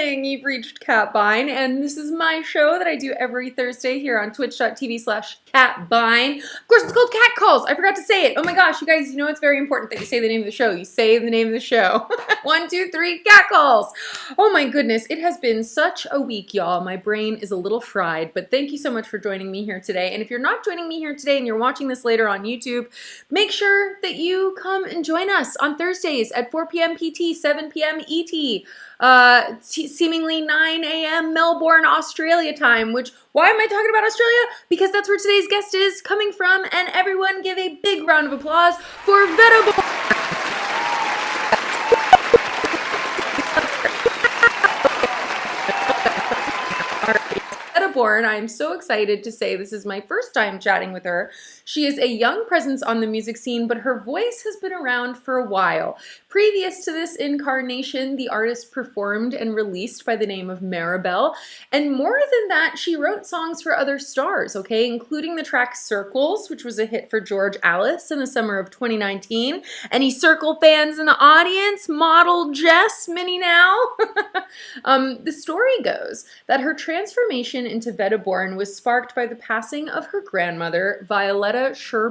morning. You've reached Cat Bine, and this is my show that I do every Thursday here on twitch.tv/catbine. Of course, it's called Cat Calls. I forgot to say it. Oh my gosh, you guys, you know it's very important that you say the name of the show. You say the name of the show. 1, 2, 3, Cat Calls. Oh my goodness, it has been such a week, y'all. My brain is a little fried, but thank you so much for joining me here today. And if you're not joining me here today and you're watching this later on YouTube, make sure that you come and join us on Thursdays at 4 p.m. PT, 7 p.m. ET. Seemingly 9 a.m. Melbourne, Australia time, which, why am I talking about Australia? Because that's where today's guest is coming from, and everyone give a big round of applause for Vetta Borne. Vetta Borne, I'm so excited to say this is my first time chatting with her. She is a young presence on the music scene, but her voice has been around for a while. Previous to this incarnation, the artist performed and released by the name of Maribel. And more than that, she wrote songs for other stars, okay, including the track Circles, which was a hit for George Alice in the summer of 2019. Any Circle fans in the audience? Model Jess, Minnie now? The story goes that her transformation into Vetta Borne was sparked by the passing of her grandmother, Violetta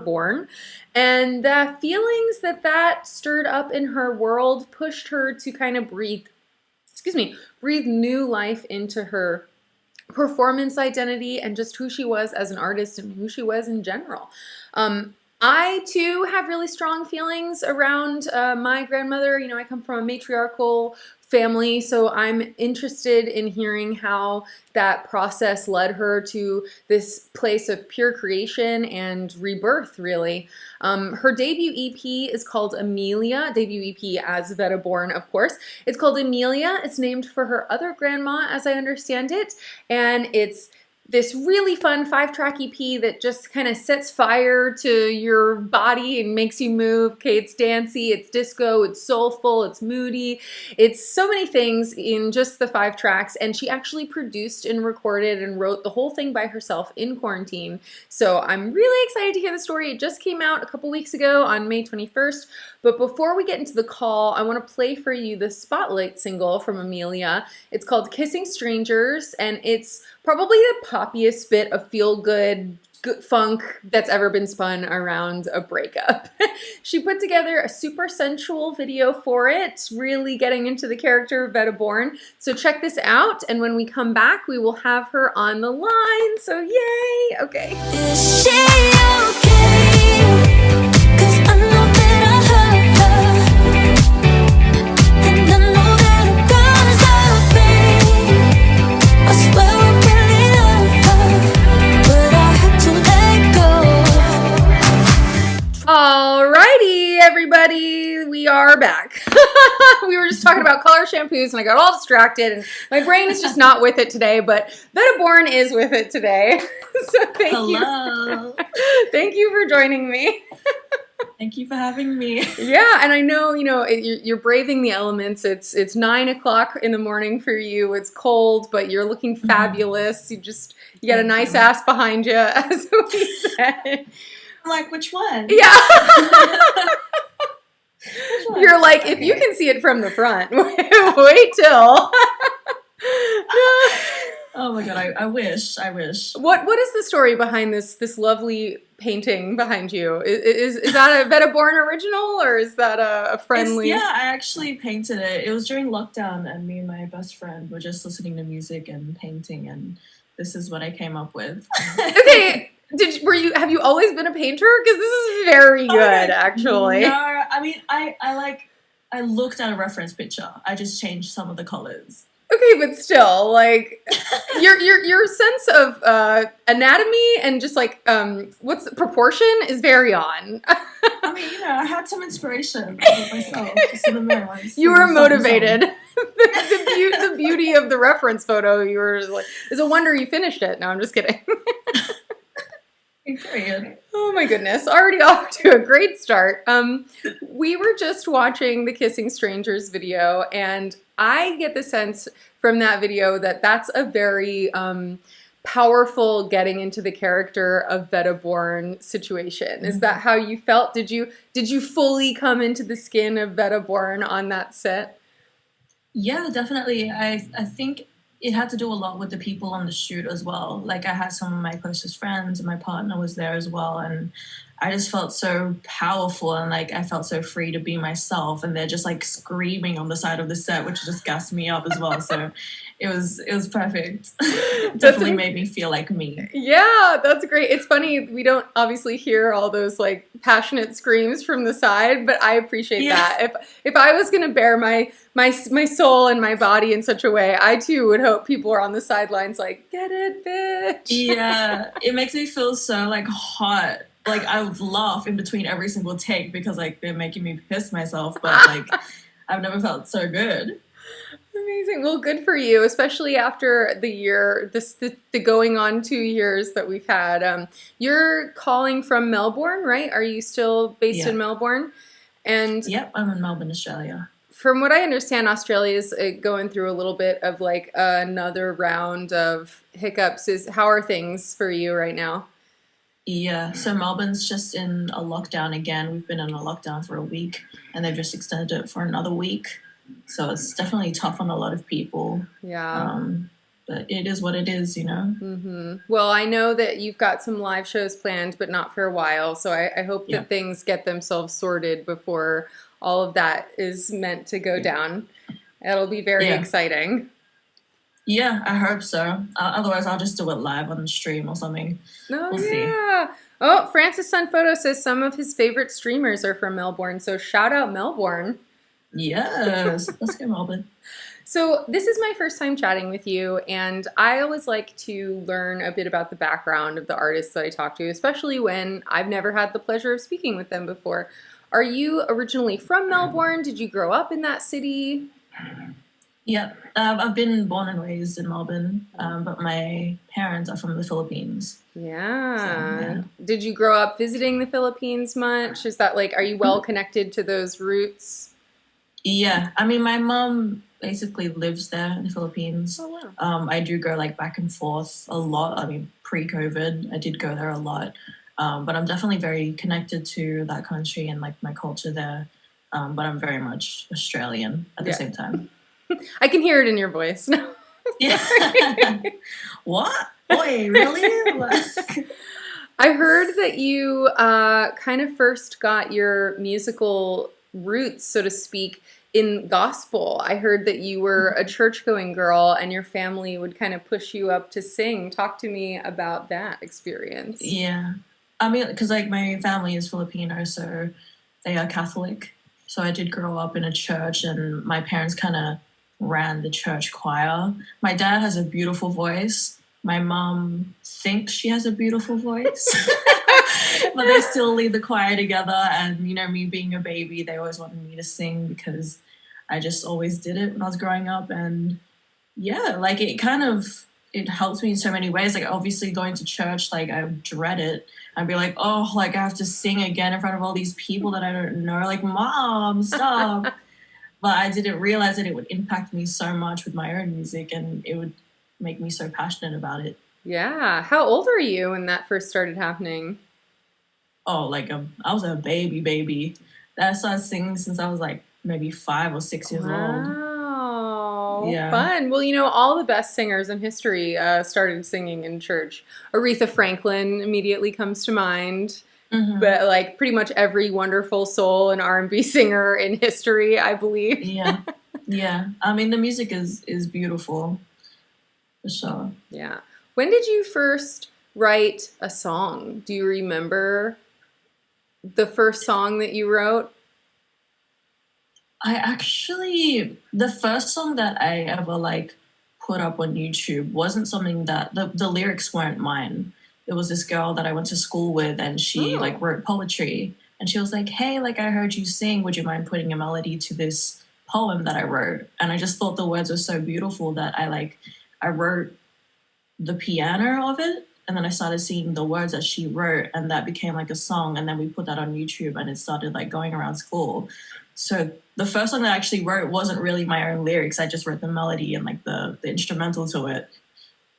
Borne, and the feelings that stirred up in her world pushed her to kind of breathe new life into her performance identity and just who she was as an artist and who she was in general. I too have really strong feelings around my grandmother. You know, I come from a matriarchal family, so I'm interested in hearing how that process led her to this place of pure creation and rebirth, really. Her debut EP is called Emelia, debut EP as Vetta Borne, of course. It's called Emelia. It's named for her other grandma, as I understand it, and it's this really fun 5-track EP that just kind of sets fire to your body and makes you move. Okay, it's dancey, it's disco, it's soulful, it's moody. It's so many things in just the 5 tracks, and she actually produced and recorded and wrote the whole thing by herself in quarantine. So I'm really excited to hear the story. It just came out a couple weeks ago on May 21st. But before we get into the call, I want to play for you the Spotlight single from Emelia. It's called Kissing Strangers, and it's probably the poppiest bit of feel-good funk that's ever been spun around a breakup. She put together a super sensual video for it, really getting into the character of Vetta Borne. So check this out, and when we come back, we will have her on the line. So yay! Okay. Is she okay? 'Cause I know that I hurt her, and I know that I'm gonna suffer. I swear I really love her, but I had to let go. Alrighty, everybody, we are back. We were just talking about color shampoos and I got all distracted and my brain is just not with it today, but Vetta Borne is with it today. So thank you. Thank you for joining me. Thank you for having me. Yeah, and I know, you know, you're braving the elements. It's 9 o'clock in the morning for you. It's cold, but you're looking fabulous. You got a nice ass behind you, as we said. Like, which one? Yeah. You're like, if you can see it from the front, wait till. Oh my god, I wish. What is the story behind this lovely painting behind you? Is that a Vetta Borne original, or is that a friendly? Yeah, I actually painted it. It was during lockdown, and me and my best friend were just listening to music and painting, and this is what I came up with. Okay. Have you always been a painter? Because this is very good, actually. No, I mean, I looked at a reference picture. I just changed some of the colors. Okay, but still, like, your sense of anatomy and just like what's proportion is very on. I mean, you know, I had some inspiration of myself. Just in the mirror. You were motivated. The beauty of the reference photo. You were like, it's a wonder you finished it. No, I'm just kidding. Period. Oh my goodness, already off to a great start. We were just watching the Kissing Strangers video, and I get the sense from that video that that's a very powerful getting into the character of Vetta Borne situation. Is that how you felt? Did you fully come into the skin of Vetta Borne on that set? Yeah, definitely. I think it had to do a lot with the people on the shoot as well. Like I had some of my closest friends and my partner was there as well, and I just felt so powerful and like I felt so free to be myself, and they're just like screaming on the side of the set, which just gassed me up as well. So it was perfect. That's Definitely made me feel like me. Yeah, that's great. It's funny, we don't obviously hear all those like passionate screams from the side, but I appreciate Yeah. that. If I was gonna bear my soul and my body in such a way, I too would hope people are on the sidelines like, get it, bitch. Yeah, it makes me feel so like hot. Like I would laugh in between every single take because like they're making me piss myself, but like I've never felt so good. Amazing. Well, good for you, especially after the year, the going on 2 years that we've had. You're calling from Melbourne, right? Are you still based in Yeah. Melbourne? And Yep, I'm in Melbourne, Australia. from what I understand, Australia is going through a little bit of like another round of hiccups. How are things for you right now? Yeah, so Melbourne's just in a lockdown again. We've been in a lockdown for a week and they've just extended it for another week. So it's definitely tough on a lot of people. Yeah. Um, but it is what it is, you know? Well, I know that you've got some live shows planned, but not for a while. So I hope Yeah. that things get themselves sorted before all of that is meant to go down. It'll be very Yeah. exciting. Yeah, I hope so. Otherwise, I'll just do it live on the stream or something. Oh, We'll see. yeah. Oh, Francis Sun Photo says some of his favorite streamers are from Melbourne. So shout out Melbourne. Yes, let's go, Melbourne. So this is my first time chatting with you, and I always like to learn a bit about the background of the artists that I talk to, especially when I've never had the pleasure of speaking with them before. Are you originally from Melbourne? Did you grow up in that city? Yeah, I've been born and raised in Melbourne, but my parents are from the Philippines. Yeah. So, yeah. Did you grow up visiting the Philippines much? Is that like, are you well connected to those roots? Yeah, I mean, my mom basically lives there in the Philippines. Oh, wow. I do go like back and forth a lot. I mean, pre-COVID, I did go there a lot. But I'm definitely very connected to that country and like my culture there. But I'm very much Australian at the Yeah. same time. I can hear it in your voice. No. Yeah. What? Oi, really? I heard that you kind of first got your musical roots, so to speak, in gospel. I heard that you were a church-going girl and your family would kind of push you up to sing. Talk to me about that experience. Yeah. I mean, because like my family is Filipino, so they are Catholic. So I did grow up in a church, and my parents kind of ran the church choir. My dad has a beautiful voice. My mom thinks she has a beautiful voice, but they still lead the choir together. And, you know, me being a baby, they always wanted me to sing because I just always did it when I was growing up. And yeah, like it helps me in so many ways. Like obviously going to church, like I dread it. I'd be like, oh, like I have to sing again in front of all these people that I don't know. Like, Mom, stop. But I didn't realize that it would impact me so much with my own music, and it would make me so passionate about it. Yeah. How old were you when that first started happening? Oh, like I was a baby. I started singing since I was like maybe 5 or 6 years old. Wow. Yeah. Fun. Well, you know, all the best singers in history started singing in church. Aretha Franklin immediately comes to mind. Mhm. But like pretty much every wonderful soul and R&B singer in history, I believe. Yeah. Yeah. I mean, the music is beautiful, for sure. Yeah. When did you first write a song? Do you remember the first song that you wrote? The first song that I ever like put up on YouTube wasn't something that the lyrics weren't mine. It was this girl that I went to school with, and she like wrote poetry, and she was like, hey, like I heard you sing, would you mind putting a melody to this poem that I wrote? And I just thought the words were so beautiful that I wrote the piano of it, and then I started singing the words that she wrote, and that became like a song, and then we put that on YouTube, and it started like going around school. So the first song that I actually wrote wasn't really my own lyrics. I just wrote the melody and like the instrumental to it.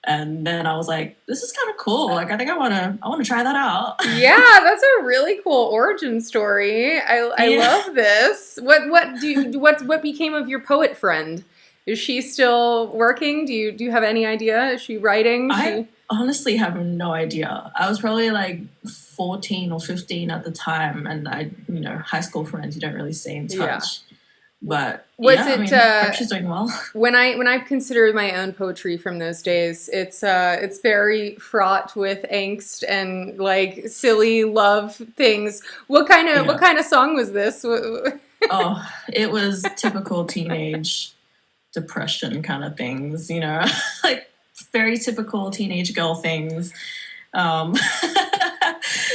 And then I was like, this is kind of cool. Like, I think I want to try that out. Yeah, that's a really cool origin story. I Yeah. love this. What became of your poet friend? Is she still working? Do you have any idea? Is she writing? I honestly have no idea. I was probably like 14 or 15 at the time, and high school friends, you don't really stay in touch. Yeah. But Was yeah, it hope she's doing well. when I consider my own poetry from those days, it's very fraught with angst and like silly love things. What kind of song was this? Oh, it was typical teenage depression kind of things, like very typical teenage girl things.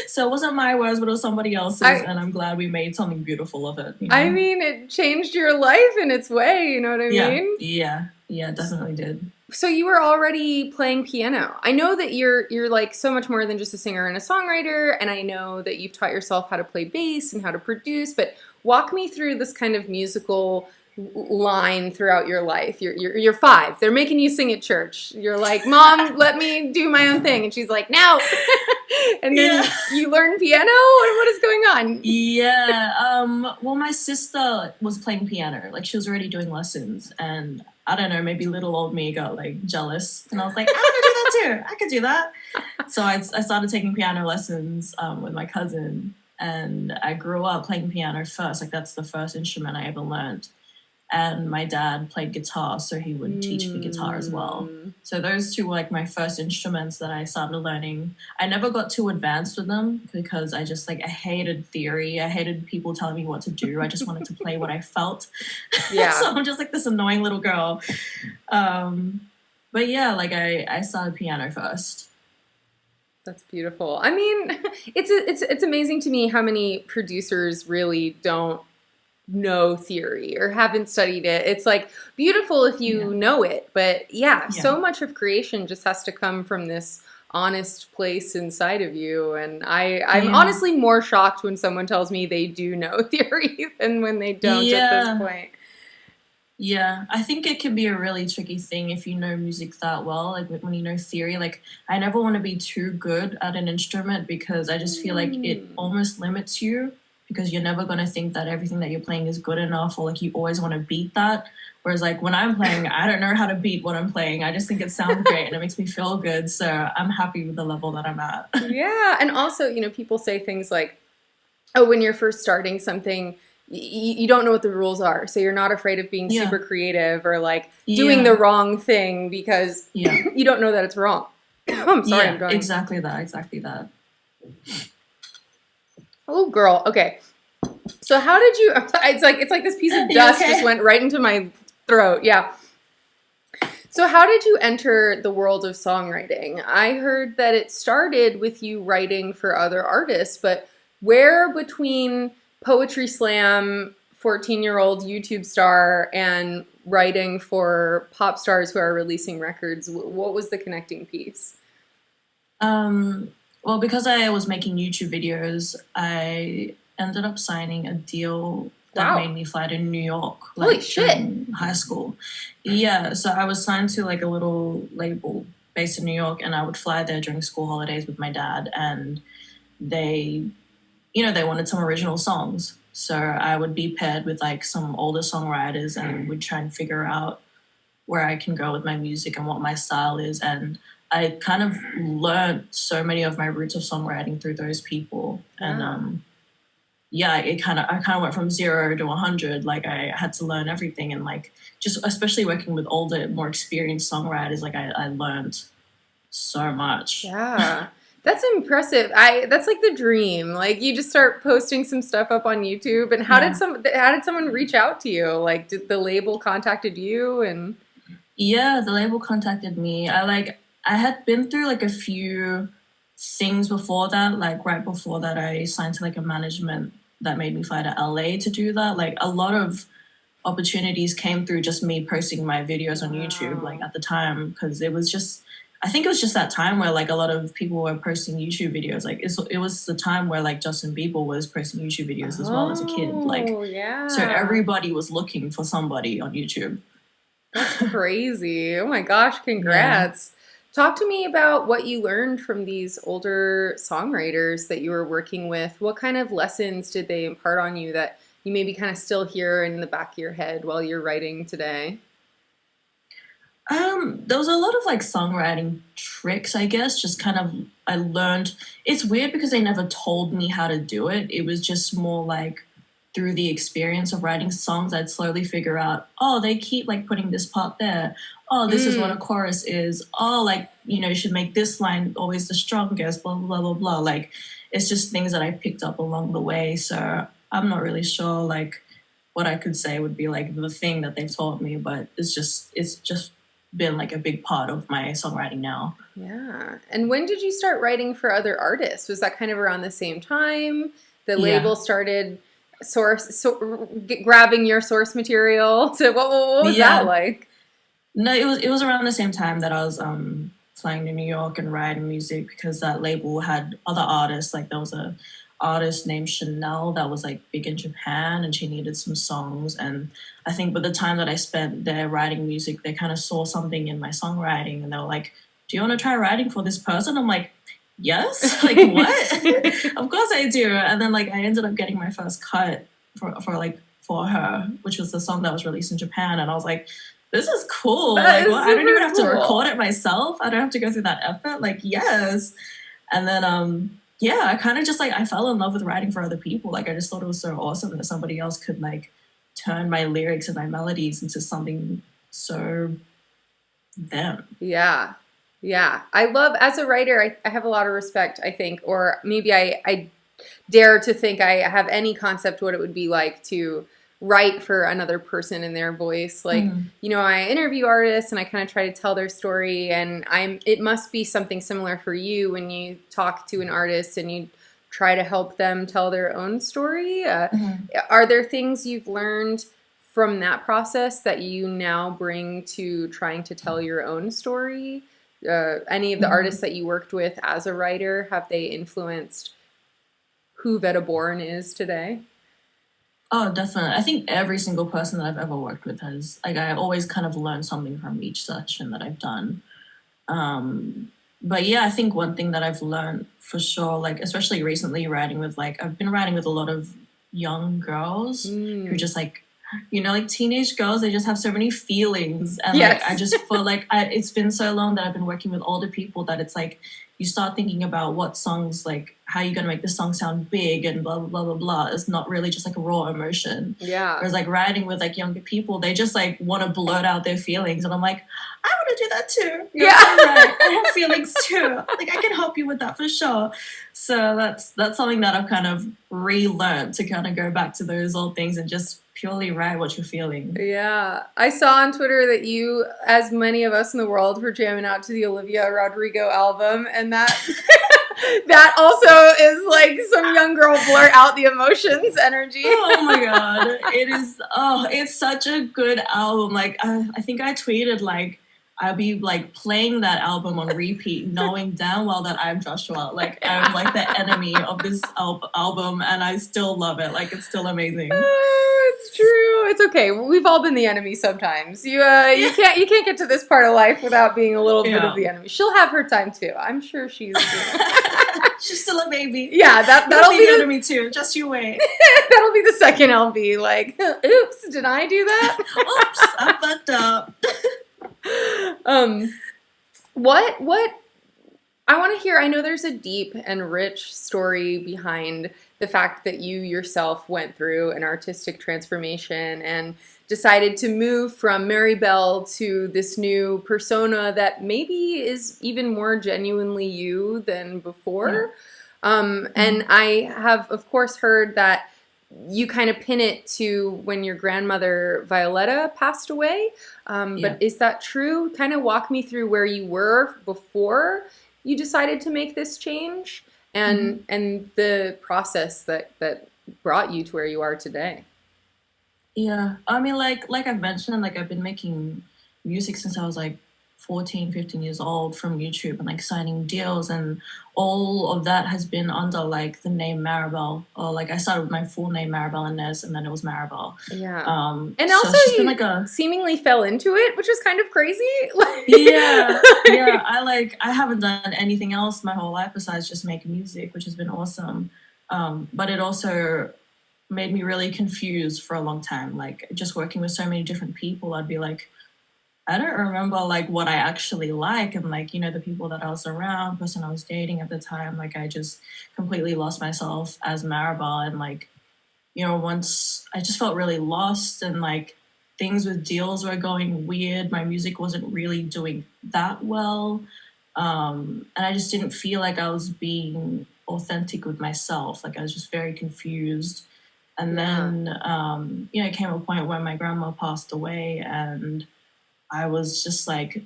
So it wasn't my words, but it was somebody else's, and I'm glad we made something beautiful of it. I mean, it changed your life in its way, you know what I mean? Yeah, it definitely did. So you were already playing piano. I know that you're like so much more than just a singer and a songwriter, and I know that you've taught yourself how to play bass and how to produce, but walk me through this kind of musical line throughout your life. You're 5. They're making you sing at church. You're like, Mom, let me do my own thing. And she's like, no. And then you learn piano? What is going on? Yeah. Well, my sister was playing piano. Like, she was already doing lessons. And I don't know, maybe little old me got like jealous. And I was like, I want to do that too. I could do that. So I started taking piano lessons with my cousin. And I grew up playing piano first. Like, that's the first instrument I ever learned. And my dad played guitar, so he would teach me guitar as well. So those two were like my first instruments that I started learning. I never got too advanced with them because I just I hated theory. I hated people telling me what to do. I just wanted to play what I felt. Yeah. So I'm just like this annoying little girl. But yeah, like I started piano first. That's beautiful. I mean, it's amazing to me how many producers really don't know theory or haven't studied it. It's like beautiful if you know it, but so much of creation just has to come from this honest place inside of you. And I'm honestly more shocked when someone tells me they do know theory than when they don't at this point. Yeah, I think it can be a really tricky thing if you know music that well, like when you know theory. Like, I never want to be too good at an instrument because I just feel like it almost limits you, because you're never going to think that everything that you're playing is good enough, or like you always want to beat that. Whereas like when I'm playing, I don't know how to beat what I'm playing. I just think it sounds great and it makes me feel good. So I'm happy with the level that I'm at. Yeah. And also, people say things like, oh, when you're first starting something, you don't know what the rules are. So you're not afraid of being super creative or like doing the wrong thing because you don't know that it's wrong. I'm sorry. I'm going. Exactly that. Oh, girl. Okay. So how did you? It's like this piece of dust just went right into my throat. Yeah. So how did you enter the world of songwriting? I heard that it started with you writing for other artists, but where between Poetry Slam, 14-year-old YouTube star, and writing for pop stars who are releasing records, what was the connecting piece? Well, because I was making YouTube videos, I ended up signing a deal that made me fly to New York. Holy shit! In high school. Yeah, so I was signed to like a little label based in New York, and I would fly there during school holidays with my dad, and they wanted some original songs. So I would be paired with like some older songwriters and would try and figure out where I can go with my music and what my style is. And I kind of learned so many of my roots of songwriting through those people. And I kind of went from 0 to 100. Like, I had to learn everything, and like just especially working with older, more experienced songwriters, like I learned so much. Yeah. That's impressive. That's like the dream. Like, you just start posting some stuff up on YouTube. And how did someone reach out to you? Like, did the label contacted you? And yeah, the label contacted me. I had been through like a few things before that. Like, right before that, I signed to like a management that made me fly to LA to do that. Like, a lot of opportunities came through just me posting my videos on YouTube, like at the time, because I think it was just that time where like a lot of people were posting YouTube videos. Like, it was the time where like Justin Bieber was posting YouTube videos as well as a kid. Like, so everybody was looking for somebody on YouTube. That's crazy. Oh my gosh, congrats. Yeah. Talk to me about what you learned from these older songwriters that you were working with. What kind of lessons did they impart on you that you maybe kind of still hear in the back of your head while you're writing today? There was a lot of like songwriting tricks, I guess. Just kind of, I learned. It's weird because they never told me how to do it. It was just more like through the experience of writing songs, I'd slowly figure out, oh, they keep like putting this part there. Oh, this is what a chorus is. Oh, like, you should make this line always the strongest, blah, blah, blah, blah. Like, it's just things that I picked up along the way. So I'm not really sure, like, what I could say would be like the thing that they've taught me, but it's just been like a big part of my songwriting now. Yeah. And when did you start writing for other artists? Was that kind of around the same time? The Yeah. label started grabbing your source material to what was that Yeah. like? No, it was around the same time that I was flying to New York and writing music because that label had other artists. Like there was a artist named Chanel that was like big in Japan and she needed some songs. And I think with the time that I spent there writing music, they kind of saw something in my songwriting and they were like, do you want to try writing for this person? I'm like, yes, like what? Of course I do. And then like I ended up getting my first cut for her, which was the song that was released in Japan. And I was like, this is cool. That Like, is well, I don't super even have to cool. record it myself. I don't have to go through that effort. Like, yes. And then, yeah, I kind of just like, I fell in love with writing for other people. Like, I just thought it was so awesome that somebody else could like turn my lyrics and my melodies into something so them. Yeah. Yeah. I love, as a writer, I have a lot of respect, I think, or maybe I dare to think I have any concept what it would be like to write for another person in their voice. Like, I interview artists and I kind of try to tell their story, and it must be something similar for you when you talk to an artist and you try to help them tell their own story. Are there things you've learned from that process that you now bring to trying to tell your own story? Any of the artists that you worked with as a writer, have they influenced who Vetta Borne is today? Oh, definitely. I think every single person that I've ever worked with has, like, I always kind of learned something from each session that I've done. But yeah, I think one thing that I've learned for sure, like, especially recently writing with, like, I've been writing with a lot of young girls who just, like, like teenage girls, they just have so many feelings. And, like, Yes. I just feel like it's been so long that I've been working with older people that it's like, you start thinking about what songs, like, how you're going to make this song sound big and blah, blah, blah, blah, blah. It's not really just like a raw emotion. Yeah. Whereas like writing with like younger people, they just like want to blurt out their feelings. And I'm like, I want to do that too. You're Yeah. so right. I have feelings too. Like I can help you with that for sure. So that's something that I've kind of relearned to kind of go back to those old things and just purely write what you're feeling. Yeah. I saw on Twitter that you, as many of us in the world, were jamming out to the Olivia Rodrigo album, and that that also is like some young girl blurt out the emotions energy. Oh my god, it's such a good album. Like I think I tweeted like I'll be like playing that album on repeat, knowing damn well that I'm Joshua. Like I'm like the enemy of this album, and I still love it. Like it's still amazing. It's true. It's okay. We've all been the enemy sometimes. You can't get to this part of life without being a little bit Yeah. of the enemy. She'll have her time too. I'm sure she's. She's still a baby. Yeah, that'll be the enemy too. Just you wait. that'll be the second LB. Like, oops, did I do that? Oops, I fucked up. What I want to hear, I know there's a deep and rich story behind the fact that you yourself went through an artistic transformation and decided to move from Mary Bell to this new persona that maybe is even more genuinely you than before. And I have, of course, heard that you kind of pin it to when your grandmother Violetta passed away. But is that true? Kind of walk me through where you were before you decided to make this change and the process that brought you to where you are today. Yeah, I mean, like I've mentioned, like I've been making music since I was like 14, 15 years old from YouTube and like signing deals, and all of that has been under like the name Maribel, or like I started with my full name Maribel Inez, and then it was Maribel. Yeah. And And so also it's just been you like a seemingly fell into it, which was kind of crazy. yeah. I haven't done anything else my whole life besides just make music, which has been awesome. But it also made me really confused for a long time. Like just working with so many different people, I'd be like, I don't remember like what I actually like, and like, you know, the people that I was around, person I was dating at the time, like I just completely lost myself as Maribel. And like, you know, once I just felt really lost, and like things with deals were going weird. My music wasn't really doing that well. And I just didn't feel like I was being authentic with myself. Like I was just very confused. And Yeah. then, you know, it came a point where my grandma passed away, and I was just like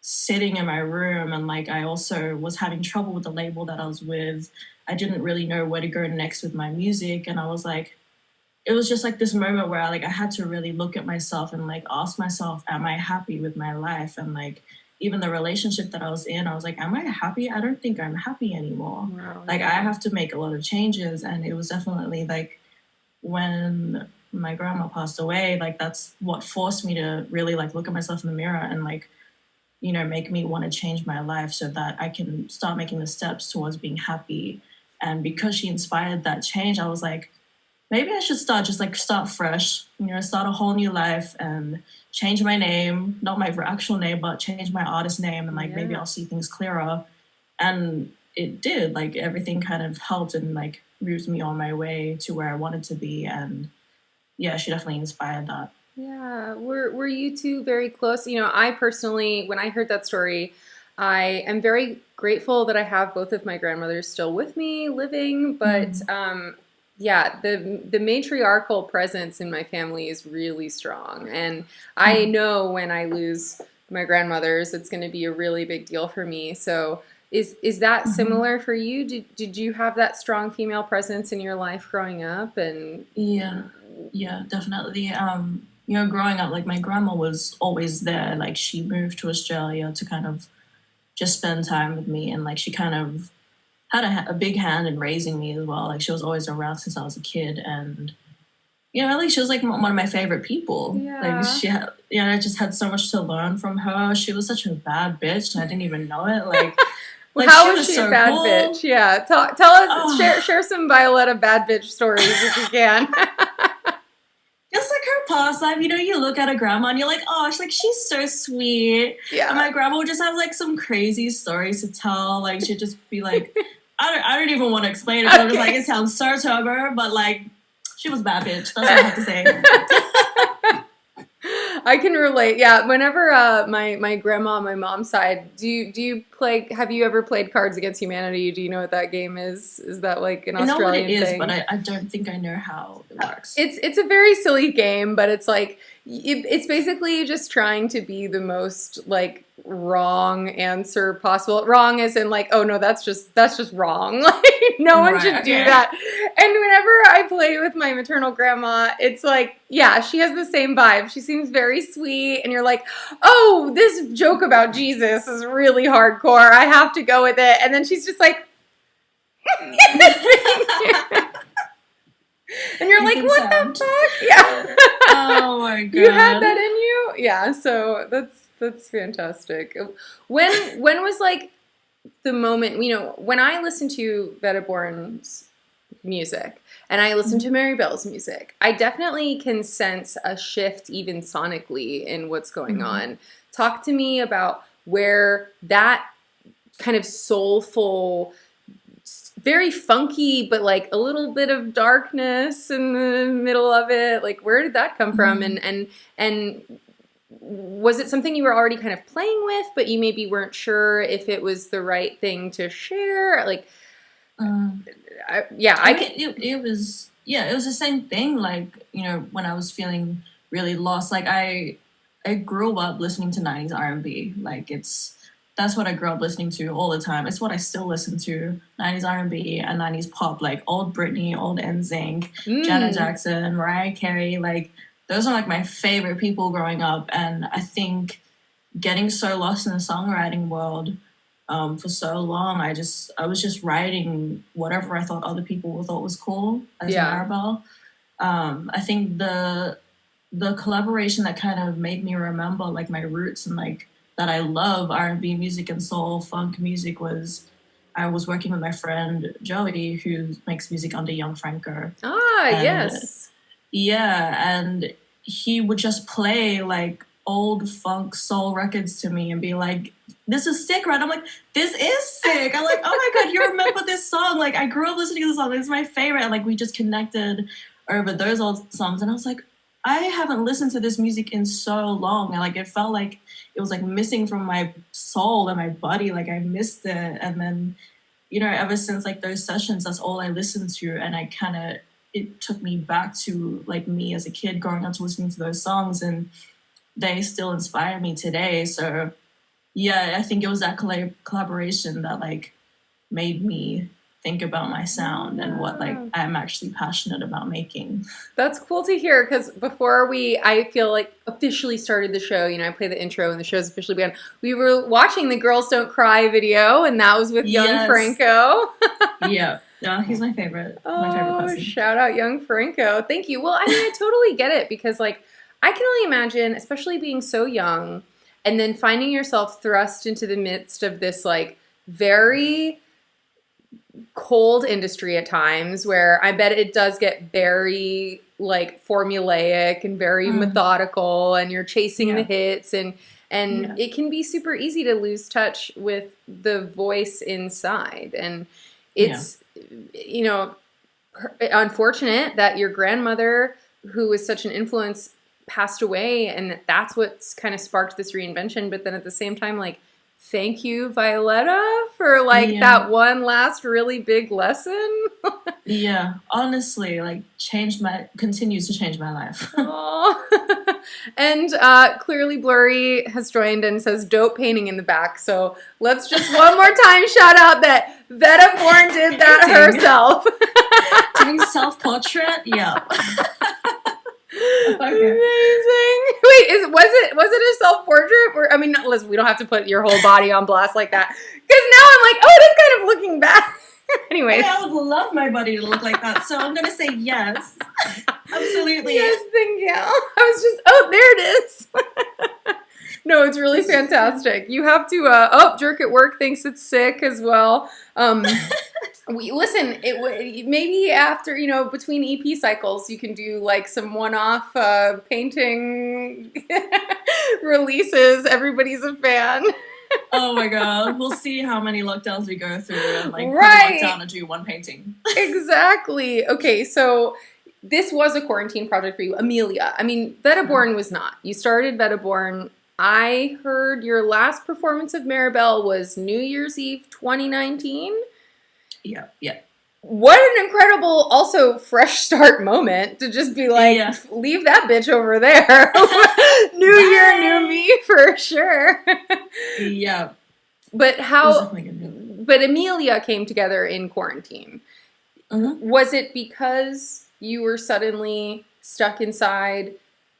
sitting in my room, and like I also was having trouble with the label that I was with. I didn't really know where to go next with my music, and I was like, it was just like this moment where I had to really look at myself and like ask myself, am I happy with my life? And like even the relationship that I was in, I was like, am I happy? I don't think I'm happy anymore. Wow, Like I yeah. have to make a lot of changes. And it was definitely like when my grandma passed away, like that's what forced me to really like look at myself in the mirror and like, you know, make me want to change my life so that I can start making the steps towards being happy. And because she inspired that change, I was like, maybe I should start fresh, you know, start a whole new life and change my name, not my actual name, but change my artist name, and like maybe Yeah. I'll see things clearer. And it did, like everything kind of helped and like moved me on my way to where I wanted to be. And yeah, she definitely inspired that. Yeah, were you two very close? You know, I personally, when I heard that story, I am very grateful that I have both of my grandmothers still with me, living. But Mm. yeah, the matriarchal presence in my family is really strong, and I Mm. know when I lose my grandmothers, it's going to be a really big deal for me. So. Is that Mhm. similar for you? Did you have that strong female presence in your life growing up? And Yeah, yeah, definitely. You know, growing up, like my grandma was always there. Like she moved to Australia to kind of just spend time with me, and like she kind of had a big hand in raising me as well. Like she was always around since I was a kid, and you know, like she was like one of my favorite people. Like yeah. she had, you know, I just had so much to learn from her. She was such a bad bitch, and I didn't even know it. Like How she was was she a so bad cool. bitch? Yeah, tell us, Oh, share some Violetta bad bitch stories if you can. just like her past life, you know, you look at a grandma and you're like, oh, she's so sweet. And Yeah. my grandma would just have like some crazy stories to tell. Like she'd just be like, I don't even want to explain it because I'm just like, Okay. it sounds so turbo, but like she was a bad bitch. That's all I have to say. I can relate. Yeah, whenever my grandma on my mom's side, do you play? Have you ever played Cards Against Humanity? Do you know what that game is? Is that like an I know what it Australian is, but thing? I don't think I know how it works. It's a very silly game, but it's like it's basically just trying to be the most like wrong answer possible. Wrong as in like, oh no, that's just wrong. Like no one Right, should do okay. that. And whenever I play with my maternal grandma, it's like, yeah, she has the same vibe. She seems very sweet, and you're like, oh, this joke about Jesus is really hardcore. I have to go with it. And then she's just like, and you're like, Ethan what Sound. the fuck? Yeah. Oh my You had god. that in you? Yeah, so that's fantastic. When was like the moment, you know, when I listen to Vetta Borne's music and I listen to Mary Bell's music, I definitely can sense a shift even sonically in what's going Mhm. on. Talk to me about where that kind of soulful, very funky, but like a little bit of darkness in the middle of it. Like, where did that come from? Mhm. And was it something you were already kind of playing with, but you maybe weren't sure if it was the right thing to share? Like, Mm. yeah, I I mean, can. it was, yeah, it was the same thing. Like, you know, when I was feeling really lost, like I grew up listening to 90s R&B. Like that's what I grew up listening to all the time. It's what I still listen to: 90s R&B and 90s pop, like old Britney, old NSYNC, Janet Mm, Jackson, Mariah Carey. Like those are like my favorite people growing up. And I think getting so lost in the songwriting world for so long, I was just writing whatever I thought other people thought was cool as yeah. Maribel. I think the collaboration that kind of made me remember like my roots and like that I love R&B music and soul funk music was I was working with my friend Joey, who makes music under Young Franco. Ah, And yes. yeah, and he would just play like old funk soul records to me and be like, this is sick, right? I'm like, this is sick. I'm like, oh my God, you remember this song? Like, I grew up listening to this song. It's my favorite. And like, we just connected over those old songs. And I was like, I haven't listened to this music in so long. And like, it felt like it was like missing from my soul and my body. Like, I missed it. And then, you know, ever since like those sessions, that's all I listened to. And I kind of, it took me back to like me as a kid growing up to listening to those songs. And they still inspire me today. So yeah, I think it was that collaboration that like made me think about my sound and what like I'm actually passionate about making. That's cool to hear, because before I feel like officially started the show, you know, I play the intro and the show's officially began. We were watching the Girls Don't Cry video, and that was with Young Franco. Yeah, he's my favorite. My favorite person. Shout out Young Franco. Thank you. Well, I mean, I totally get it, because like I can only imagine, especially being so young and then finding yourself thrust into the midst of this like very cold industry at times, where I bet it does get very like formulaic and very methodical, and you're chasing the hits, and it can be super easy to lose touch with the voice inside. And it's you know, unfortunate that your grandmother, who was such an influence, passed away, and that's what's kind of sparked this reinvention. But then at the same time, like, thank you, Violetta, for like that one last really big lesson. Yeah, honestly, like continues to change my life. And clearly Blurry has joined and says dope painting in the back. So let's just one more time shout out that Vetta Borne did that herself. Doing Selfportrait? Yeah. Okay. Amazing. Wait, was it a self-portrait? Or, I mean, listen, we don't have to put your whole body on blast like that, because now I'm like, oh, it is kind of looking back. Anyways, I would love my body to look like that, so I'm gonna say yes. Absolutely. Yes, thank you. I was just, oh, there it is. No, it's really fantastic. You have to, Jerk at Work thinks it's sick as well. Listen, maybe after, you know, between EP cycles, you can do like some one-off painting releases. Everybody's a fan. Oh my God. We'll see how many lockdowns we go through, and like lockdown and do one painting. Exactly. Okay, so this was a quarantine project for you, Emelia. I mean, Vetta Borne was not. You started Vetta Borne. I heard your last performance of Maribel was New Year's Eve 2019. Yeah. What an incredible, also fresh start moment to just be like, leave that bitch over there. New year, new me, for sure. Yeah. But but Emelia came together in quarantine. Was it because you were suddenly stuck inside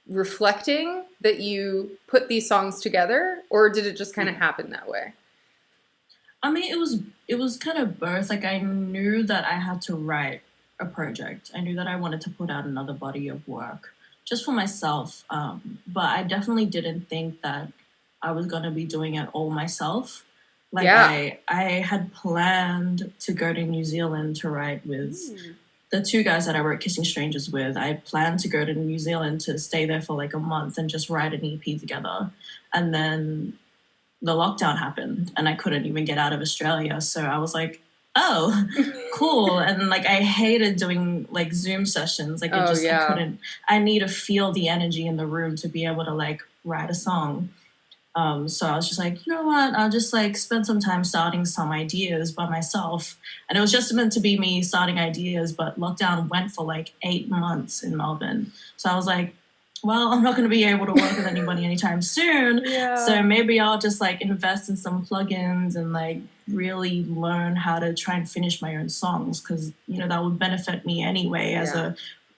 reflecting that you put these songs together, or did it just kind of happen that way? I mean, it was kind of both. Like, I knew that I had to write a project. I knew that I wanted to put out another body of work just for myself. But I definitely didn't think that I was going to be doing it all myself. Like, I had planned to go to New Zealand to write with the two guys that I wrote Kissing Strangers with. I planned to go to New Zealand to stay there for like a month and just write an EP together. And then the lockdown happened and I couldn't even get out of Australia. So I was like, oh, cool. And like, I hated doing like Zoom sessions. Like, I couldn't, I need to feel the energy in the room to be able to like write a song. So I was just like, you know what, I'll just like spend some time starting some ideas by myself. And it was just meant to be me starting ideas, but lockdown went for like 8 months in Melbourne. So I was like, well, I'm not going to be able to work with anybody anytime soon. So maybe I'll just like invest in some plugins and like really learn how to try and finish my own songs, because, you know, that would benefit me anyway as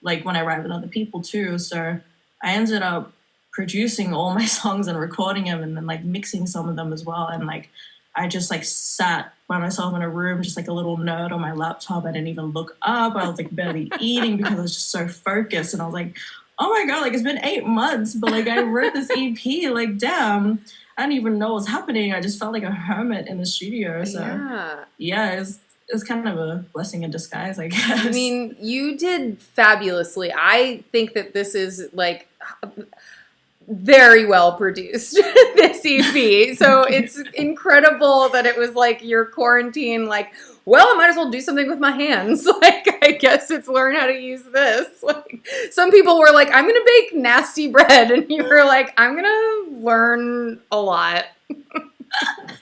like when I write with other people too. So I ended up producing all my songs and recording them and then like mixing some of them as well. And like, I just like sat by myself in a room, just like a little nerd on my laptop. I didn't even look up. I was like barely eating because I was just so focused. And I was like, oh my God, like it's been 8 months, but like I wrote this EP, like damn, I didn't even know what was happening. I just felt like a hermit in the studio. So it's kind of a blessing in disguise, I guess. I mean, you did fabulously. I think that this is like very well produced, this EP. So it's incredible that it was like your quarantine, like, well, I might as well do something with my hands. Like, I guess it's learn how to use this. Like, some people were like, I'm going to bake nasty bread. And you were like, I'm going to learn a lot.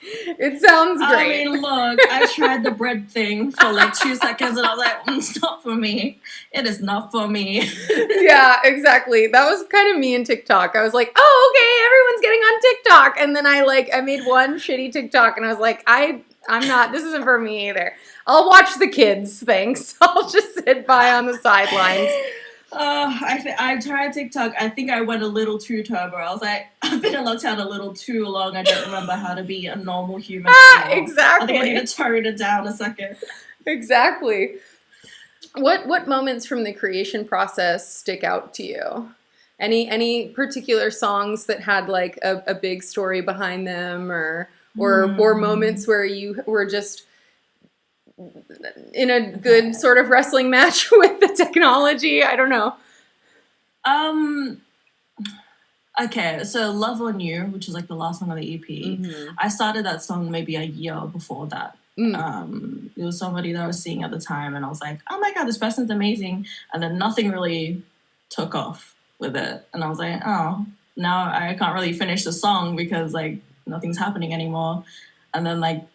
It sounds great. I mean, look, I tried the bread thing for like 2 seconds and I was like, it's not for me. It is not for me. Yeah, exactly. That was kind of me in TikTok. I was like, oh, okay, everyone's getting on TikTok. And then I made one shitty TikTok and I was like, I'm not, this isn't for me either. I'll watch the kids, thanks. I'll just sit by on the sidelines. I tried TikTok. I think I went a little too turbo. I was like, I've been in lockdown a little too long. I don't remember how to be a normal human. Exactly. I think I need to tone it down a second. Exactly. What moments from the creation process stick out to you? Any particular songs that had like a big story behind them, or moments where you were just in a good sort of wrestling match with the technology? I don't know. Okay, so Love on You, which is like the last song on the EP, I started that song maybe a year before that. It was somebody that I was seeing at the time and I was like, oh my god, this person's amazing, and then nothing really took off with it, and I was like, oh, now I can't really finish the song because like nothing's happening anymore. And then like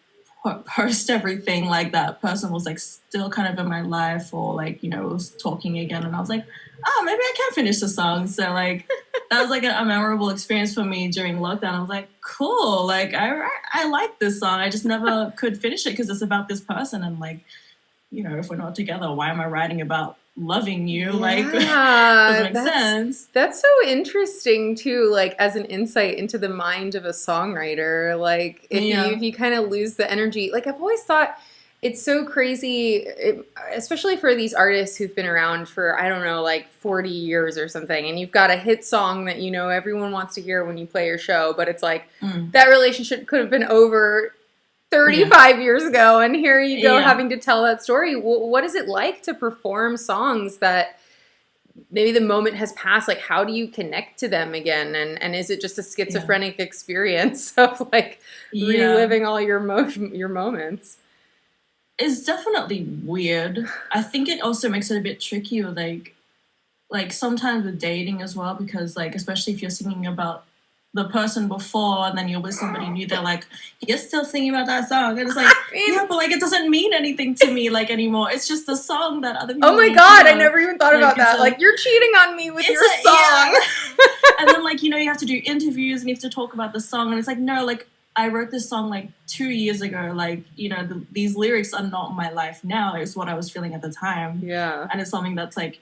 post everything, like that person was like still kind of in my life, or like, you know, was talking again, and I was like, oh, maybe I can finish the song. So like that was like a memorable experience for me during lockdown. I was like, cool, like I like this song, I just never could finish it because it's about this person, and like, you know, if we're not together, why am I writing about loving you? Yeah, like doesn't make sense. That's so interesting too, like as an insight into the mind of a songwriter. Like if you kind of lose the energy, like I've always thought it's so crazy, especially for these artists who've been around for, I don't know, like 40 years or something, and you've got a hit song that, you know, everyone wants to hear when you play your show, but it's like that relationship could have been over 35 years ago, and here you go having to tell that story. What is it like to perform songs that maybe the moment has passed? Like, how do you connect to them again? And is it just a schizophrenic experience of like reliving all your moments? It's definitely weird. I think it also makes it a bit tricky with like sometimes with dating as well, because like, especially if you're singing about the person before and then you're with somebody new, they're like, you're still singing about that song, and it's like, yeah, but like it doesn't mean anything to me like anymore. It's just a song that other people. Oh my god, I never even thought about that. Like, you're cheating on me with your song. And then like, you know, you have to do interviews and you have to talk about the song, and it's like, no, like I wrote this song like 2 years ago. Like, you know, these lyrics are not my life now. It's what I was feeling at the time. Yeah. And it's something that's like,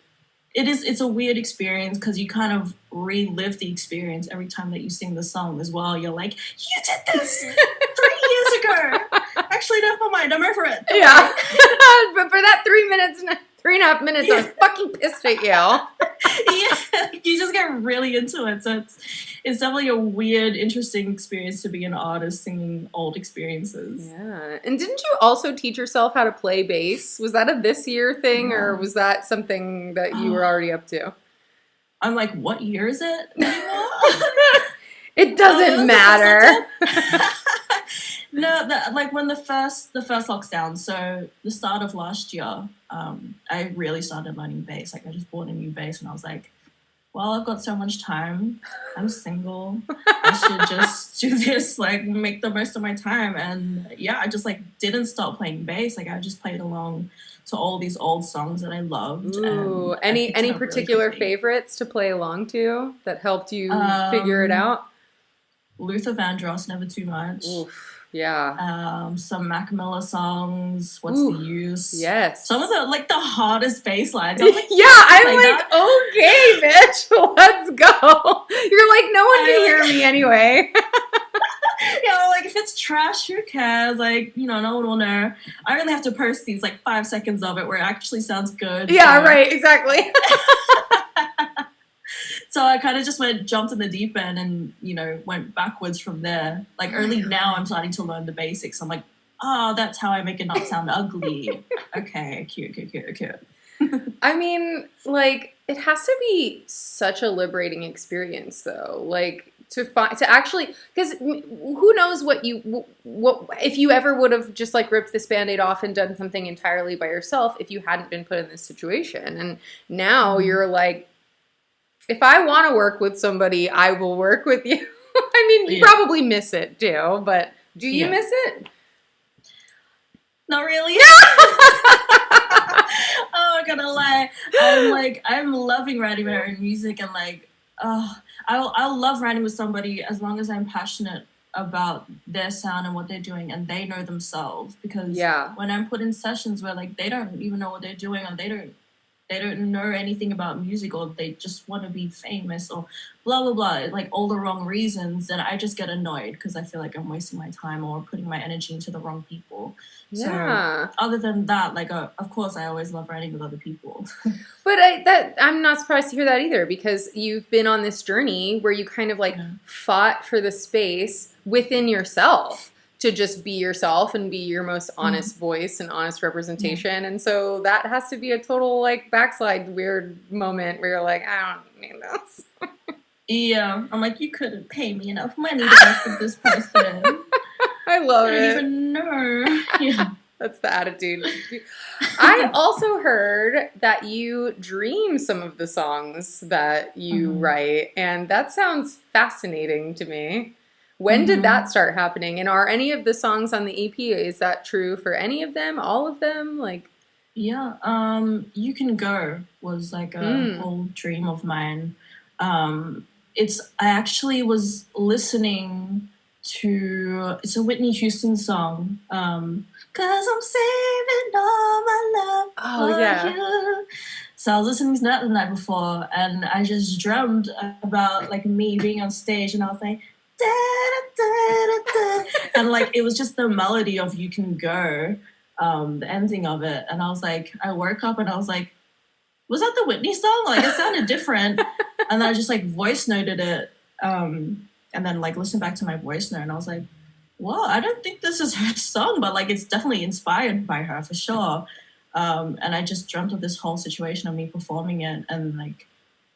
it's a weird experience because you kind of relive the experience every time that you sing the song as well. You're like, you did this 3 years ago. Actually, never mind, I'm over it. Yeah. But for that 3.5 minutes, I was fucking pissed at you. Yeah, you just get really into it. So it's definitely a weird, interesting experience to be an artist singing old experiences. Yeah. And didn't you also teach yourself how to play bass? Was that a this year thing, or was that something that you were already up to? I'm like, what year is it? It doesn't matter. No, like when the first lockdown, so the start of last year, I really started learning bass. Like I just bought a new bass and I was like, well, I've got so much time. I'm single. I should just do this, like make the most of my time. And yeah, I just like didn't stop playing bass. Like I just played along to all these old songs that I loved. Ooh, any particular really favorites to play along to that helped you figure it out? Luther Vandross, Never Too Much. Oof. Yeah. Some Mac Miller songs. What's the Use? Yes. Some of the hardest bass lines. Like, yeah, I'm like, okay, bitch, let's go. You're like, no one can hear me anyway. Yeah, like if it's trash, who cares? Like, you know, no one will know. I only have to post these like 5 seconds of it where it actually sounds good. Yeah, so. Right, exactly. So I kind of just jumped in the deep end and, you know, went backwards from there. Like only now I'm starting to learn the basics. I'm like, oh, that's how I make it not sound ugly. Okay, cute. I mean, like, it has to be such a liberating experience, though. Like, to actually, because who knows what if you ever would have just like ripped this band-aid off and done something entirely by yourself if you hadn't been put in this situation. And now you're like, if I want to work with somebody, I will work with you. I mean, you probably miss it too, but do you miss it? Not really. Oh, I'm gonna lie. I'm loving writing my own music, and like, I'll love writing with somebody as long as I'm passionate about their sound and what they're doing, and they know themselves. Because when I'm put in sessions where like they don't even know what they're doing, or they don't know anything about music, or they just want to be famous, or blah blah blah, like all the wrong reasons, and I just get annoyed because I feel like I'm wasting my time or putting my energy into the wrong people. So other than that, like of course I always love writing with other people. But I'm not surprised to hear that either, because you've been on this journey where you kind of like fought for the space within yourself to just be yourself and be your most honest voice and honest representation. And so that has to be a total like backslide weird moment where you're like, I don't need this. Yeah, I'm like, you couldn't pay me enough money to work with this person. I love it. I don't even know. Yeah. That's the attitude. I also heard that you dream some of the songs that you write, and that sounds fascinating to me. When did that start happening? And are any of the songs on the EP, is that true for any of them? All of them? Like, yeah, You Can Go was like a whole dream of mine. I actually was listening to, it's a Whitney Houston song, 'cause I'm saving all my love for you. So I was listening to that the night before, and I just dreamt about like me being on stage, and I was like, da, da, da, da. And like it was just the melody of You Can Go, the ending of it, and I was like, I woke up and I was like, was that the Whitney song? Like it sounded different. And I just like voice noted it, and then like listened back to my voice note, and I was like, well, I don't think this is her song, but like it's definitely inspired by her for sure. And I just dreamt of this whole situation of me performing it, and like,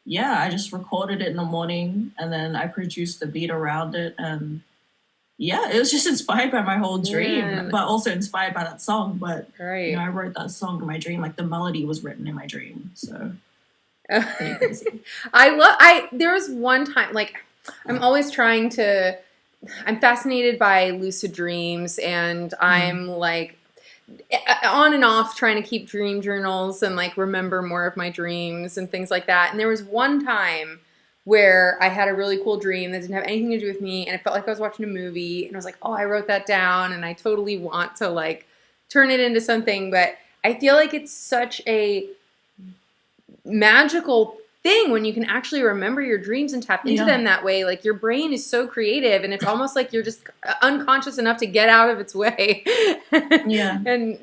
yeah, I just recorded it in the morning, and then I produced the beat around it, and yeah, it was just inspired by my whole dream, but also inspired by that song. But you know, I wrote that song in my dream, like the melody was written in my dream, so. Pretty crazy. There was one time, like, I'm fascinated by lucid dreams, and I'm like on and off trying to keep dream journals and like remember more of my dreams and things like that. And there was one time where I had a really cool dream that didn't have anything to do with me, and it felt like I was watching a movie, and I was like, oh, I wrote that down, and I totally want to like turn it into something. But I feel like it's such a magical thing when you can actually remember your dreams and tap into them that way. Like your brain is so creative, and it's almost like you're just unconscious enough to get out of its way. And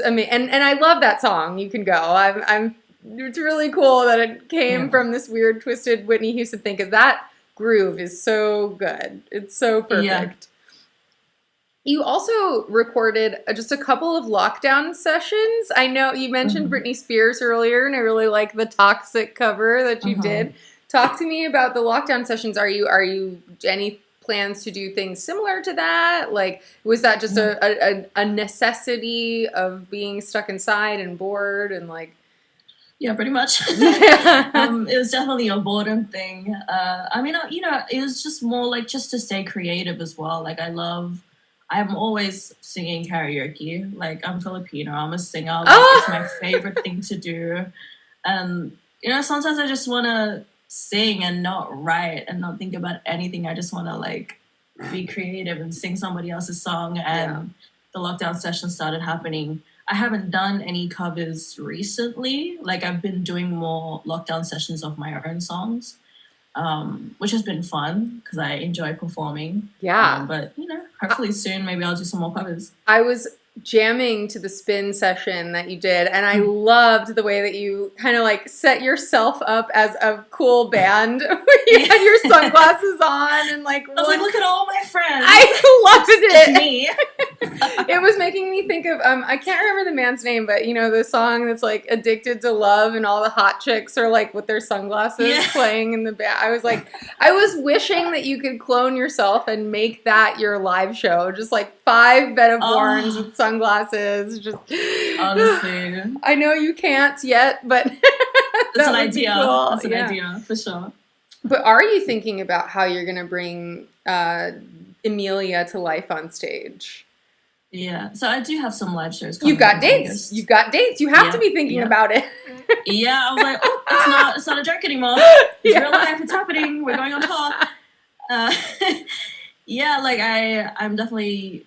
I mean, and I love that song, You Can Go. It's really cool that it came from this weird twisted Whitney Houston thing, because that groove is so good. It's so perfect. You also recorded just a couple of lockdown sessions. I know you mentioned Britney Spears earlier, and I really like the Toxic cover that you did. Talk to me about the lockdown sessions. Are you any plans to do things similar to that? Like, was that just a necessity of being stuck inside and bored and like? Yeah, pretty much. It was definitely a boredom thing. I mean, you know, it was just more like just to stay creative as well. Like I'm always singing karaoke. Like I'm Filipino, I'm a singer. Like it's my favorite thing to do. And you know, sometimes I just want to sing and not write and not think about anything. I just want to like be creative and sing somebody else's song. And the lockdown session started happening. I haven't done any covers recently. Like I've been doing more lockdown sessions of my own songs. Which has been fun because I enjoy performing. But you know, hopefully soon maybe I'll do some more covers. I was jamming to the spin session that you did, and I loved the way that you kind of like set yourself up as a cool band. You had your sunglasses on and like, I was like, look at all my friends. I loved It's it. me. It was making me think of I can't remember the man's name, but you know the song that's like "Addicted to Love" and all the hot chicks are like with their sunglasses playing in the back. I was like, I was wishing that you could clone yourself and make that your live show, just like 5 Vetta Bornes with sunglasses. Just honestly, I know you can't yet, but that's an idea. Cool. That's an idea for sure. But are you thinking about how you're gonna bring Emelia to life on stage? Yeah, so I do have some live shows coming. You've got dates. You've got dates. You have to be thinking about it. Yeah, I was like, oh, it's not a joke anymore. It's real life. It's happening. We're going on tour. Yeah, like I'm definitely,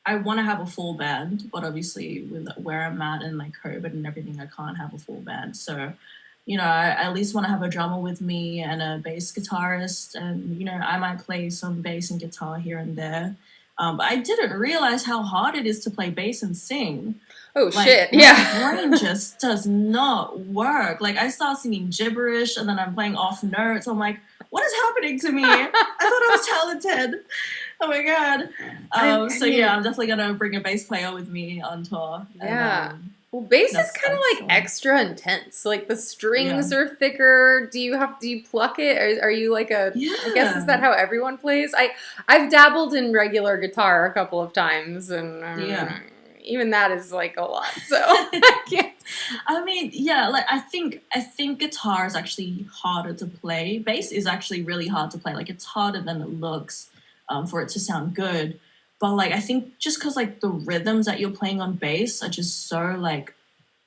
I want to have a full band, but obviously with where I'm at and like COVID and everything, I can't have a full band. So, you know, I at least want to have a drummer with me and a bass guitarist, and you know, I might play some bass and guitar here and there. But I didn't realize how hard it is to play bass and sing. Oh, like, shit. My brain just does not work. Like, I start singing gibberish and then I'm playing off notes. I'm like, what is happening to me? I thought I was talented. Oh my God. So yeah, I'm definitely going to bring a bass player with me on tour. Yeah. And, well, bass is kind of like extra intense. Like the strings are thicker. Do you pluck it? Or are you like a? I guess is that how everyone plays? I've dabbled in regular guitar a couple of times, and even that is like a lot. So I can't. I mean, yeah, like I think guitar is actually harder to play. Bass is actually really hard to play. Like it's harder than it looks for it to sound good. But, like, I think just because, like, the rhythms that you're playing on bass are just so, like,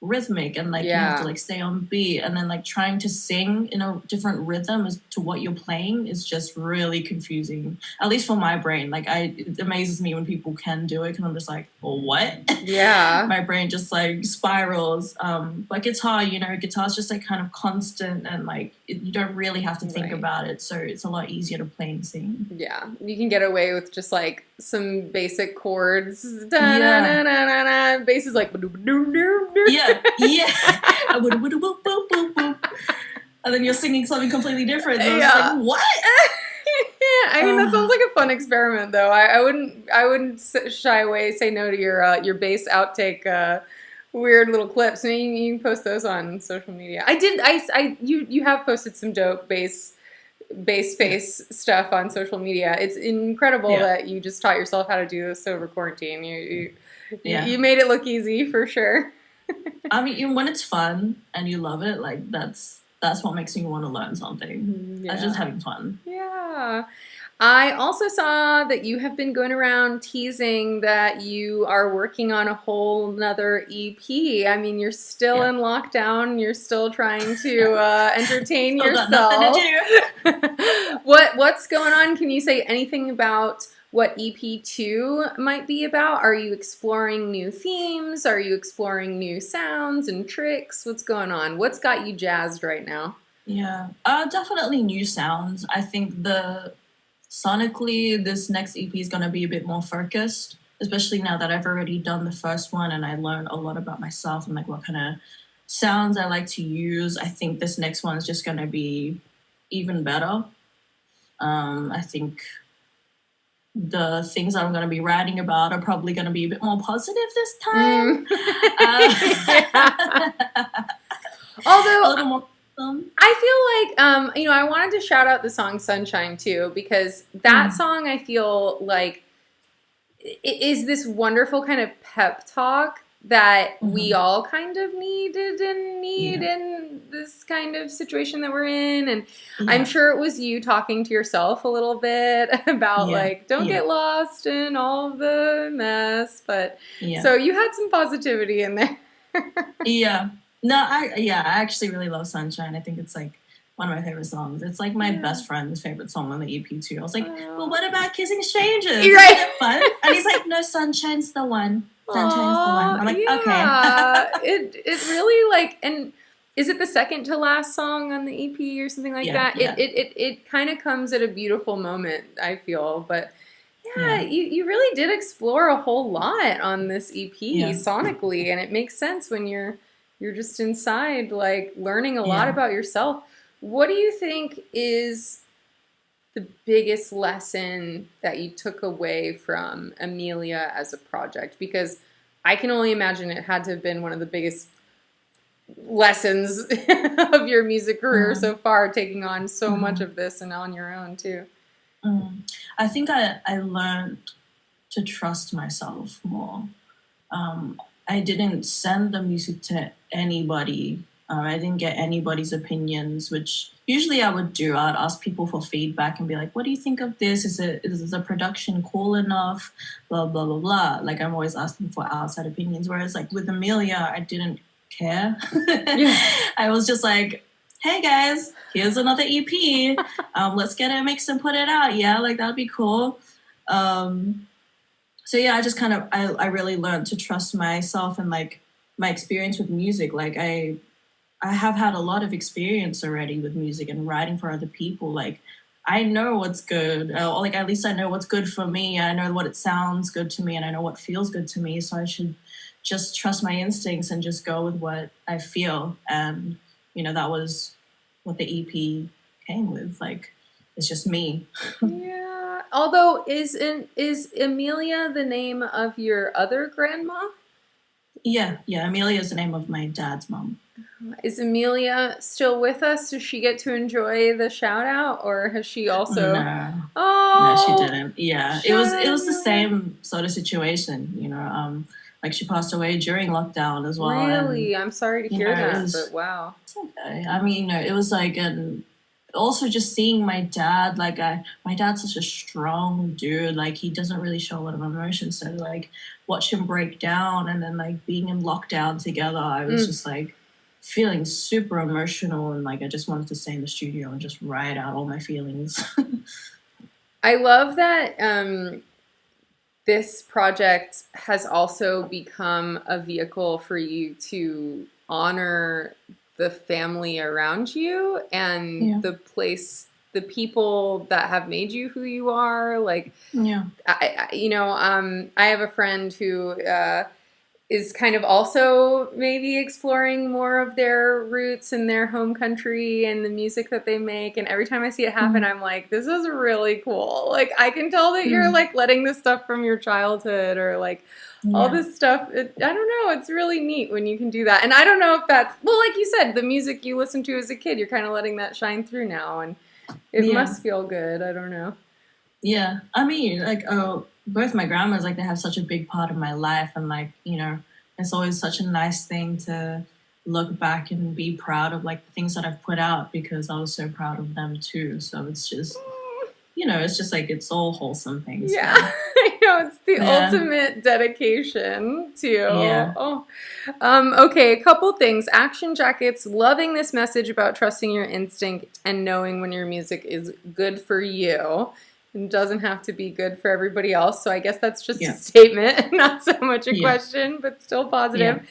rhythmic and, like, you have to, like, stay on beat. And then, like, trying to sing in a different rhythm as to what you're playing is just really confusing. At least for my brain. Like, it amazes me when people can do it because I'm just like, well, what? Yeah. My brain just, like, spirals. But guitar, you know, guitar's just, like, kind of constant and, like, you don't really have to think about it. So it's a lot easier to play and sing. Yeah. You can get away with just, like, some basic chords. Bass is like... Yeah. And then you're singing something completely different. And I was like, what? I mean, that sounds like a fun experiment, though. I wouldn't shy away, say no to your bass outtake weird little clips. I mean, you can post those on social media. You have posted some dope bass face stuff on social media. It's incredible that you just taught yourself how to do this over quarantine. You made it look easy for sure. I mean, when it's fun and you love it, like that's what makes me want to learn something. That's just having fun. Yeah. I also saw that you have been going around teasing that you are working on a whole nother EP. I mean, you're still in lockdown. You're still trying to entertain yourself. Got nothing to do. What's going on? Can you say anything about what EP2 might be about? Are you exploring new themes? Are you exploring new sounds and tricks? What's going on? What's got you jazzed right now? Yeah, definitely new sounds. I think sonically, this next EP is going to be a bit more focused, especially now that I've already done the first one and I learned a lot about myself and like what kind of sounds I like to use. I think this next one is just going to be even better. I think the things I'm going to be writing about are probably going to be a bit more positive this time. Although a little more. I feel like, I wanted to shout out the song Sunshine too, because that song I feel like it is this wonderful kind of pep talk that we all kind of needed and need in this kind of situation that we're in. And I'm sure it was you talking to yourself a little bit about like, don't get lost in all of the mess. But so you had some positivity in there. No, I actually really love Sunshine. I think it's like one of my favorite songs. It's like my best friend's favorite song on the EP too. I was like, well, what about Kissing Strangers? You're right. Isn't it fun? And he's like, no, Sunshine's the one. Sunshine's the one. I'm like, okay. It really like, and is it the second to last song on the EP or something like that? Yeah. It kind of comes at a beautiful moment, I feel. But Yeah, you really did explore a whole lot on this EP Yeah. sonically, and it makes sense when you're just inside, like learning a lot Yeah. about yourself. What do you think is the biggest lesson that you took away from Emelia as a project? Because I can only imagine it had to have been one of the biggest lessons of your music career so Mm. far, taking on so much Mhm. of this and on your own too. I think I learned to trust myself more. I didn't send the music to anybody. I didn't get anybody's opinions, which usually I would do. I'd ask people for feedback and be like, "What do you think of this? Is the production cool enough?" Blah blah blah blah. Like I'm always asking for outside opinions. Whereas like with Emelia, I didn't care. Yeah. I was just like, "Hey guys, here's another EP. Let's get it mixed and put it out. Yeah, like that'd be cool." So yeah, I just kind of I really learned to trust myself and like my experience with music. Like I have had a lot of experience already with music and writing for other people. Like I know what's good, or like at least I know what's good for me. I know what it sounds good to me, and I know what feels good to me. So I should just trust my instincts and just go with what I feel. And that was what the EP came with. Like it's just me. Yeah. Although is Emelia the name of your other grandma? Yeah. Emelia is the name of my dad's mom. Is Emelia still with us? Does she get to enjoy the shout out, or has she also? No. No, she Oh, didn't. Yeah, it shout was out it was the Amelia. same sort of situation. Like she passed away during lockdown as well. Really? And I'm sorry to you hear know, it that, was but wow. it's okay. I mean, it was like an also just seeing my dad. Like my dad's such a strong dude. Like he doesn't really show a lot of emotion. So like watch him break down and then like being in lockdown together, I was just like feeling super emotional and like I just wanted to stay in the studio and just write out all my feelings. I love that this project has also become a vehicle for you to honor the family around you and Yeah. the people that have made you who you are. Like, Yeah. I have a friend who is kind of also maybe exploring more of their roots in their home country and the music that they make. And every time I see it happen, I'm like, this is really cool. Like, I can tell that you're like letting this stuff from your childhood or like all this stuff. I don't know. It's really neat when you can do that. And I don't know if that's, well, like you said, the music you listened to as a kid, you're kind of letting that shine through now. And it must feel good. I don't know. Yeah. I mean, like, both my grandmas, like, they have such a big part of my life. And, like, it's always such a nice thing to look back and be proud of, like, the things that I've put out because I was so proud of them, too. So it's just, it's just, like, it's all wholesome things. Yeah, I know. It's the ultimate dedication to. Yeah. Oh. Okay, a couple things. Action Jackets, loving this message about trusting your instinct and knowing when your music is good for you. It doesn't have to be good for everybody else. So I guess that's just a statement, not so much a question, but still positive. Yeah.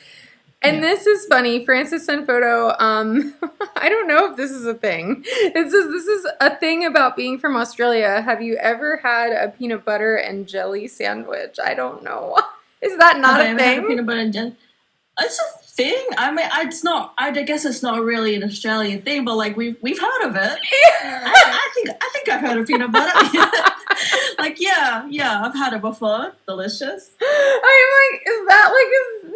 And this is funny. Francis sent photo. I don't know if this is a thing. It says this is a thing about being from Australia. Have you ever had a peanut butter and jelly sandwich? I don't know. Is that not a thing? Had a peanut butter and jelly? It's a thing. I mean, it's not. I guess it's not really an Australian thing, but like we've heard of it. I think I've heard of peanut butter. Like yeah, I've had it before. Delicious. I'm like, is that like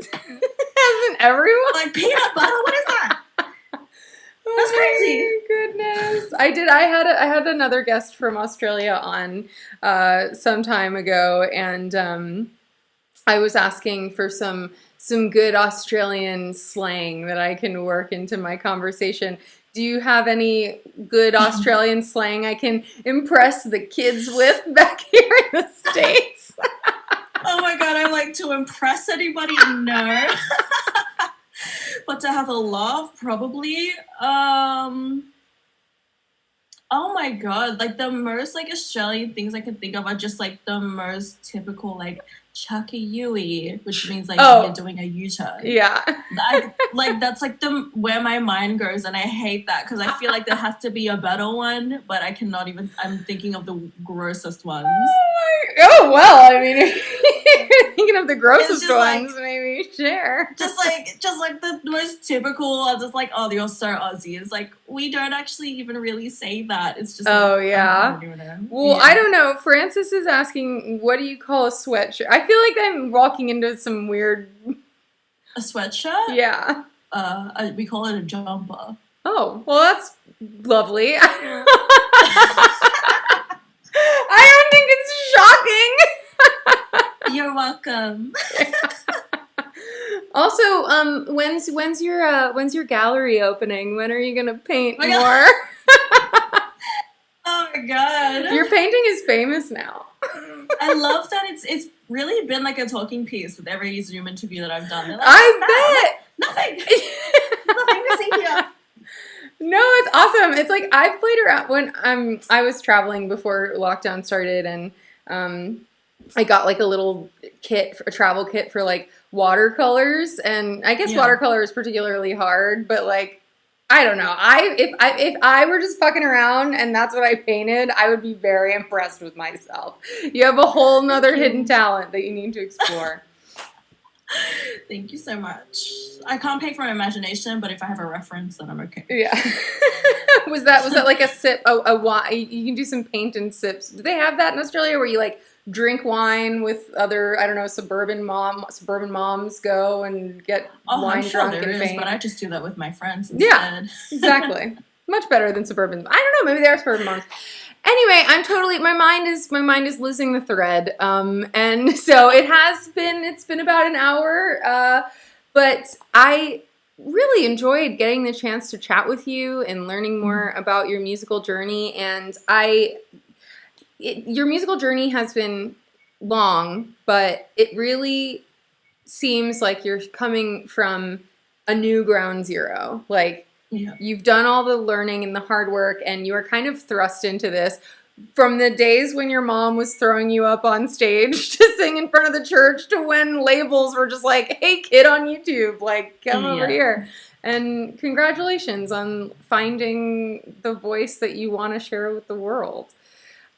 hasn't everyone? Like peanut butter? What is that? That's crazy. Oh my goodness. I had another guest from Australia on some time ago, and I was asking for some good Australian slang that I can work into my conversation. Do you have any good Australian slang I can impress the kids with back here in the States? Oh my God, I like to impress anybody? No. But to have a laugh, probably. Oh my God, like the most like Australian things I can think of are just like the most typical like Chucky Yui, which means like Oh. you're doing a U-turn. Yeah. That's like where my mind goes, and I hate that because I feel like there has to be a better one, but I cannot even. I'm thinking of the grossest ones. Oh, well, I mean, if you're thinking of the grossest just like- ones, maybe share. Just like the most typical. I'm just like, oh, you're so Aussie. It's like we don't actually even really say that. It's just. Oh, like, yeah. I don't even know. Well, Yeah. I don't know. Francis is asking, what do you call a sweatshirt? I feel like I'm walking into some weird... A sweatshirt. Yeah. We call it a jumper. Oh, well, that's lovely. I don't think it's shocking. You're welcome. Also, when's your gallery opening? When are you gonna paint My more? God. Oh my god. Your painting is famous now. I love that it's really been like a talking piece with every Zoom interview that I've done. They're like, I bet. nothing. Nothing missing here. No, it's awesome. It's like I've played around when I was traveling before lockdown started, and I got like a little a travel kit for like watercolors, and I guess watercolor is particularly hard, but like I don't know. If I were just fucking around and that's what I painted, I would be very impressed with myself. You have a whole nother hidden talent that you need to explore. Thank you so much. I can't paint from imagination, but if I have a reference, then I'm okay. Yeah. was that like a sip? You can do some paint and sips. Do they have that in Australia where you like drink wine with other, I don't know, suburban moms go and get wine I'm sure drunk there and is, paint? but I just do that with my friends instead. Yeah, exactly. Much better than suburban. I don't know. Maybe they are suburban moms. Anyway, my mind is losing the thread. And so it's been about an hour. But I really enjoyed getting the chance to chat with you and learning more about your musical journey. And your musical journey has been long, but it really seems like you're coming from a new ground zero. Like, you've done all the learning and the hard work, and you are kind of thrust into this from the days when your mom was throwing you up on stage to sing in front of the church to when labels were just like, hey, kid on YouTube, like, come over here. And congratulations on finding the voice that you want to share with the world.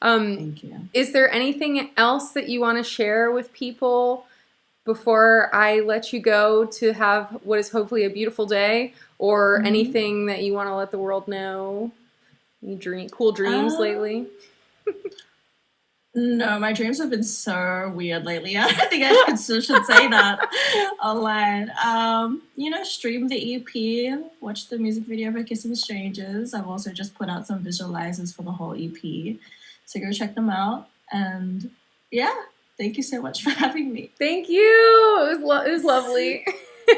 Thank you. Is there anything else that you want to share with people before I let you go to have what is hopefully a beautiful day, or anything that you want to let the world know? Any cool dreams lately? No, my dreams have been so weird lately. I don't think I should say that online. Stream the EP, watch the music video for Kissing Strangers. I've also just put out some visualizers for the whole EP. So go check them out. And yeah, thank you so much for having me. Thank you. It was lovely.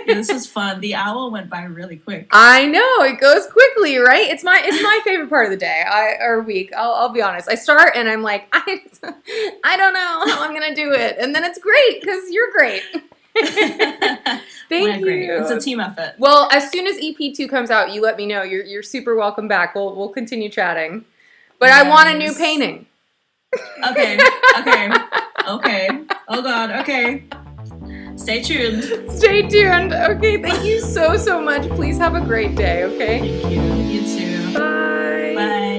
This was fun. The hour went by really quick. I know, it goes quickly, right? It's my favorite part of the day or week. I'll be honest. I start and I'm like, I don't know how I'm gonna do it, and then it's great because you're great. Thank you. Great. It's a team effort. Well, as soon as EP2 comes out, you let me know. You're super welcome back. We'll continue chatting. But I want a new painting. Okay. Oh God. Okay. Stay tuned. Stay tuned. Okay, thank you so much. Please have a great day, okay? Thank you. You too. Bye. Bye.